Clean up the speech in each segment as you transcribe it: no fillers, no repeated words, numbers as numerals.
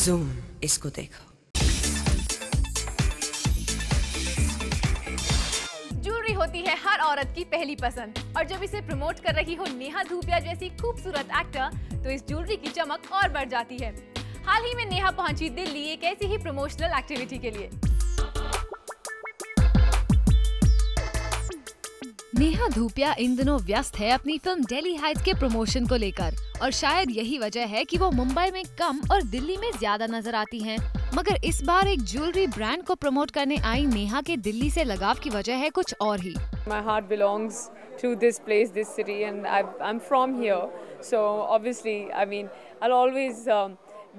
Zoom, इसको देखो। Jewellery होती है हर औरत की पहली पसंद, और जब इसे प्रमोट कर रही हो नेहा धूपिया जैसी खूबसूरत एक्टर, तो इस ज्वेलरी की चमक और बढ़ जाती है। हाल ही में नेहा पहुंची दिल्ली एक ऐसी ही प्रमोशनल एक्टिविटी के लिए। नेहा धूपिया इन दिनों व्यस्त है अपनी फिल्म दिल्ली हाइट्स के प्रमोशन को लेकर, और शायद यही वजह है कि वो मुंबई में कम और दिल्ली में ज्यादा नजर आती हैं। मगर इस बार एक ज्वेलरी ब्रांड को प्रमोट करने आई नेहा के दिल्ली से लगाव की वजह है कुछ और ही। My heart belongs to this place, this city, and I'm from here. So obviously, I mean, I'll always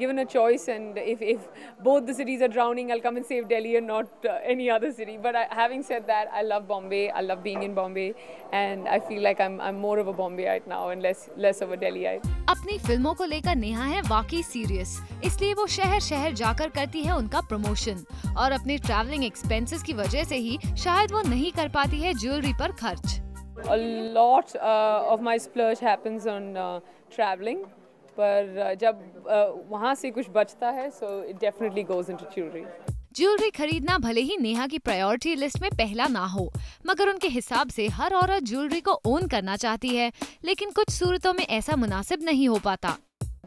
given a choice, and if both the cities are drowning, I'll come and save Delhi and not any other city. But having said that, I love Bombay. I love being in Bombay, and I feel like I'm more of a Bombayite now and less of a Delhiite. अपनी फिल्मों को लेकर नेहा है वाकई serious, इसलिए वो शहर शहर जाकर करती है उनका प्रमोशन, और अपने ट्रैवलिंग एक्सपेंसेस की वजह से ही शायद वो नहीं कर पाती है ज्वेलरी पर खर्च। A lot of my splurge happens on traveling. पर जब वहाँ से कुछ बचता है, so it definitely goes into jewelry. Jewellery खरीदना भले ही नेहा की प्रायोरिटी लिस्ट में पहला ना हो, मगर उनके हिसाब से हर औरत ज्वेलरी को ओन करना चाहती है, लेकिन कुछ सूरतों में ऐसा मुनासिब नहीं हो पाता।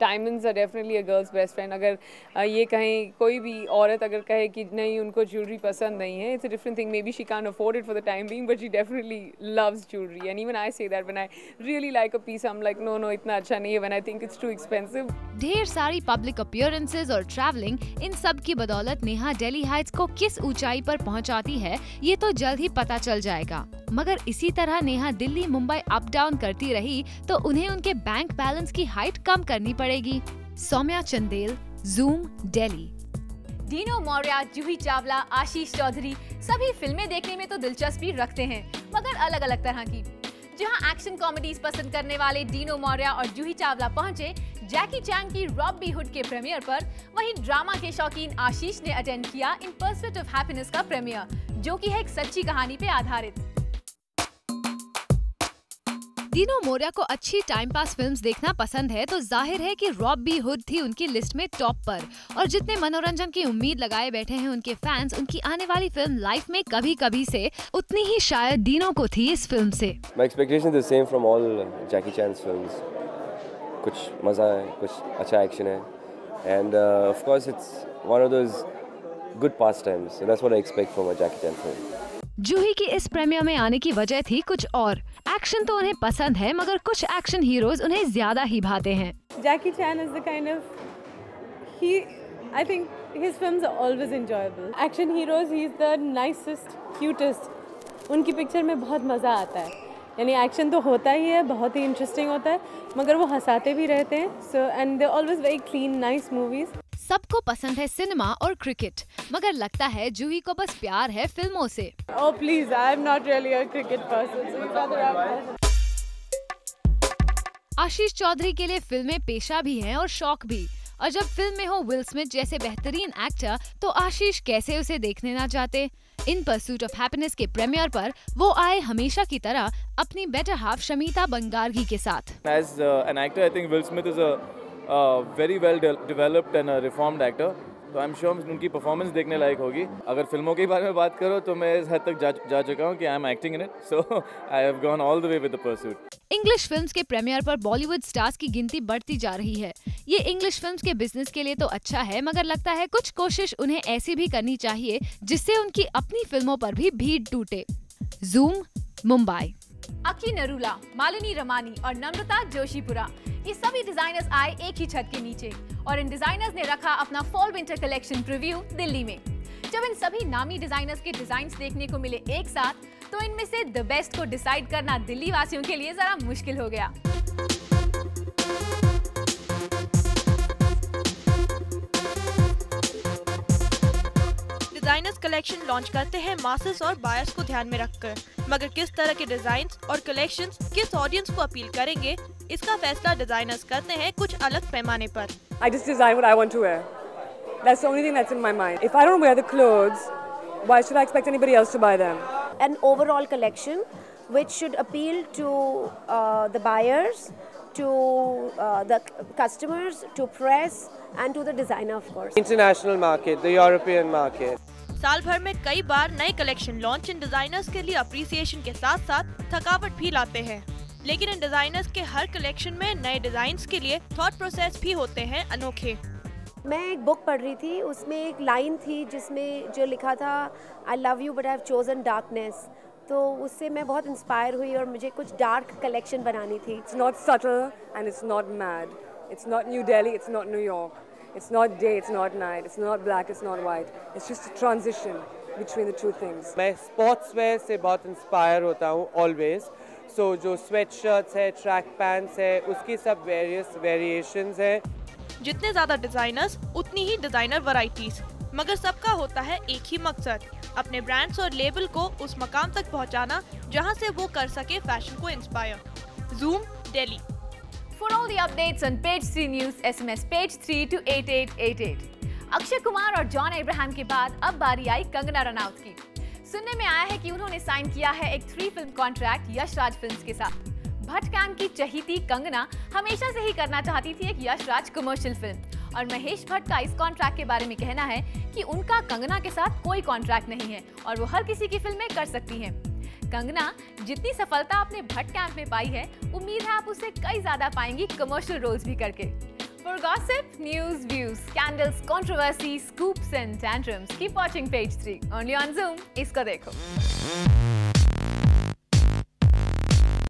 Diamonds are definitely a girl's best friend. अगर ये कहें, कोई भी औरत अगर कहे कि नहीं उनको ज्वेलरी पसंद नहीं है, it's a different thing. Maybe she can't afford it for the time being, but she definitely loves jewelry. And even I say that when I really like a piece, I'm like no इतना अच्छा नहीं है. When I think it's too expensive. ढेर सारी public appearances और travelling, इन सब की बदौलत नेहा दिल्ली हाइट्स को किस ऊंचाई पर पहुंचाती है, ये तो जल्द ही पता चल जाएगा। मगर इसी तरह नेहा दिल्ली मुंबई अप डाउन करती रही तो उन्हें उनके बैंक बैलेंस की हाइट कम करनी पड़ेगी। सौम्या चंदेल, जूम, दिल्ली। डीनो मौर्य, जूही चावला, आशीष चौधरी सभी फिल्में देखने में तो दिलचस्पी रखते हैं, मगर अलग अलग तरह की। जहां एक्शन कॉमेडीज पसंद करने वाले डीनो मौर्य और जूही चावला पहुंचे जैकी चैन की रॉबी हुड के प्रीमियर पर, वहीं ड्रामा के शौकीन आशीष ने अटेंड किया इन परस्यूट ऑफ हैप्पीनेस का प्रीमियर, जो कि है एक सच्ची कहानी पे आधारित। डीनो मौर्य को अच्छी टाइम पास फिल्म्स देखना पसंद है, तो जाहिर है कि रॉबी हुड थी उनकी लिस्ट में टॉप पर, और जितने मनोरंजन की उम्मीद लगाए बैठे हैं उनके फैंस उनकी आने वाली फिल्म लाइफ में कभी कभी से, उतनी ही शायद डीनो को थी इस फिल्म से। My expectations the same from all Jackie Chan's films. कुछ मजा है, कुछ अच्छा एक्शन है, and of course it's one of those good pastimes, and that's what I expect from a Jackie Chan film. जूही की इस प्रीमियर में आने की वजह थी कुछ और। एक्शन तो उन्हें पसंद है, मगर कुछ एक्शन हीरोज उन्हें ज्यादा ही भाते हैं। Jackie Chan is the kind of I think his films are always enjoyable. Action heroes, he's the nicest, cutest. उनकी पिक्चर में बहुत मजा आता है, यानी एक्शन तो होता ही है, बहुत ही इंटरेस्टिंग होता है, मगर वो हंसाते भी रहते हैं। So and they're always very clean, nice movies. सबको पसंद है सिनेमा और क्रिकेट, मगर लगता है जूही को बस प्यार है फिल्मों से। Oh please, I'm not really a cricket person, so you'd rather have... Ashish Chaudhary के लिए फिल्में पेशा भी हैं और शौक भी, और जब फिल्म में हो विल स्मिथ जैसे बेहतरीन एक्टर, तो आशीष कैसे उसे देखने ना चाहते। इन परस्यूट ऑफ हैप्पीनेस के प्रीमियर पर वो आए हमेशा की तरह अपनी बेटर हाफ शमीता बंगारगी के साथ। As an actor, I think Will Smith is a very well developed and a reformed actor. तो I'm sure उनकी परफॉर्मेंस देखने लायक होगी। अगर फिल्मों के बारे में बात करो तो मैं इस हद तक जा चुका हूँ कि I am acting in it, so I have gone all the way with the pursuit. English films के प्रीमियर पर बॉलीवुड स्टार्स की गिनती बढ़ती जा रही है। ये इंग्लिश फिल्म्स के बिजनेस के लिए तो अच्छा है, मगर लगता है कुछ कोशिश उन्हें ऐसी भी करनी चाहिए जिससे उनकी अपनी फिल्मों पर भी भीड़ टूटे। जूम, मुंबई। अकी नरूला, मालिनी रमानी और नम्रता जोशीपुरा, ये सभी डिजाइनर्स आए एक ही छत के नीचे, और इन डिजाइनर्स ने रखा अपना fall winter collection preview Delhi में। जब इन सभी नामी डिजाइनर्स के डिजाइन्स देखने को मिले एक साथ, तो इनमें से द बेस्ट को डिसाइड करना दिल्ली वासियों के लिए जरा मुश्किल हो गया। डिजाइनर्स कलेक्शन लॉन्च करते हैं मासेस और बायर्स को ध्यान में रखकर, मगर किस तरह के डिजाइन्स और कलेक्शंस किस ऑडियंस को अपील करेंगे, इसका फैसला डिजाइनर्स करते हैं कुछ अलग पैमाने पर। I just design what I want to wear. That's the only thing that's in my mind. If I don't wear the clothes, why should I expect anybody else to buy them? An overall collection which should appeal to the buyers to the customers, to press, and to the designer, of course. International market, the European market. साल भर में कई बार नए collection launch in designers के लिए appreciation के साथ साथ थकावट भी लाते हैं, लेकिन इन डिजाइनर्स के हर कलेक्शन में नए डिजाइन्स के लिए थॉट प्रोसेस भी होते हैं अनोखे। मैं एक बुक पढ़ रही थी, उसमें एक लाइन थी जिसमें जो लिखा था I love you but I have chosen darkness, तो उससे मैं बहुत इंस्पायर हुई और मुझे कुछ डार्क कलेक्शन बनानी थी। It's not subtle and it's not mad. It's not New Delhi, it's not New York. It's not day, it's not night. It's not black, it's not white. It's just a transition between the two things. मैं sports wear से बहुत inspire होता हूँ always. सो जो sweat shirts है, track pants है, उसकी सब वेरियस वेरिएशंस हैं। जितने ज्यादा डिजाइनर्स उतनी ही डिजाइनर वैरायटीज, मगर सबका होता है एक ही मकसद, अपने ब्रांड्स और लेबल को उस मकाम तक पहुंचाना जहां से वो कर सके फैशन को inspire. Zoom Delhi. For all the updates on Page 3 News, SMS Page 3 to 8888। Akshay Kumar और जॉन अब्राहम के बाद अब बारी आई कंगना रनौत की। सुनने में आया है कि उन्होंने साइन किया है एक 3 film contract Yash Raj films के साथ। भट्ट गैंग की चहीती कंगना हमेशा से ही करना चाहती थी एक यश राज कमर्शियल फिल्म, और महेश भट्ट का इस कॉन्ट्रैक्ट के बारे में कहना है कि उनका कंगना के साथ कोई कॉन्ट्रैक्ट नहीं है और वो हर किसी की फिल्में कर सकती हैं। कंगना जितनी सफलता अपने भट्ट कैंप में पाई है, उम्मीद है आप उसे कई ज्यादा पाएंगी कमर्शियल रोल्स भी करके। For gossip, news, views, scandals, controversies, scoops and tantrums, keep watching Page 3 only on Zoom. इसको देखो।